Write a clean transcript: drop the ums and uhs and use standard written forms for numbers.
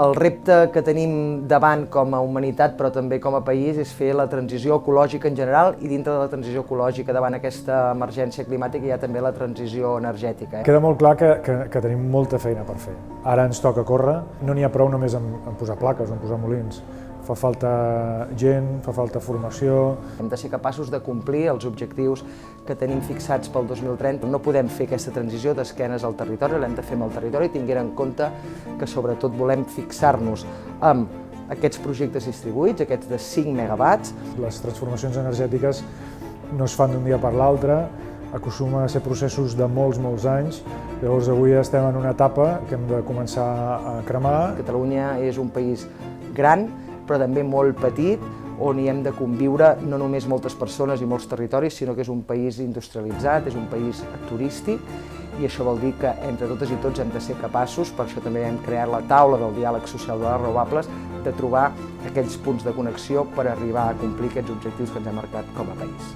El repte que tenim davant com a humanitat, però també com a país, és fer la transició ecològica en general i dintre de la transició ecològica davant aquesta emergència climàtica hi ha també la transició energètica. Queda molt clar que tenim molta feina per fer. Ara ens toca córrer, no n'hi ha prou només en posar plaques o en posar molins. Fa falta gent, fa falta formació. Hem de ser capaços de complir els objectius que tenim fixats pel 2030. No podem fer aquesta transició d'esquenes al territori, l'hem de fer amb el territori, tenint en compte que sobretot volem fixar-nos amb aquests projectes distribuïts, aquests de 5 megawatts. Les transformacions energètiques no es fan d'un dia per l'altre, acostuma a ser processos de molts anys. Llavors avui estem en una etapa que hem de començar a cremar. Catalunya és un país gran, però també molt petit, on hi hem de conviure no només moltes persones i molts territoris, sinó que és un país industrialitzat, és un país turístic, i això vol dir que entre totes i tots hem de ser capaços, per això també hem creat la taula del diàleg social de les renovables, de trobar aquells punts de connexió per arribar a complir aquests objectius que ens hem marcat com a país.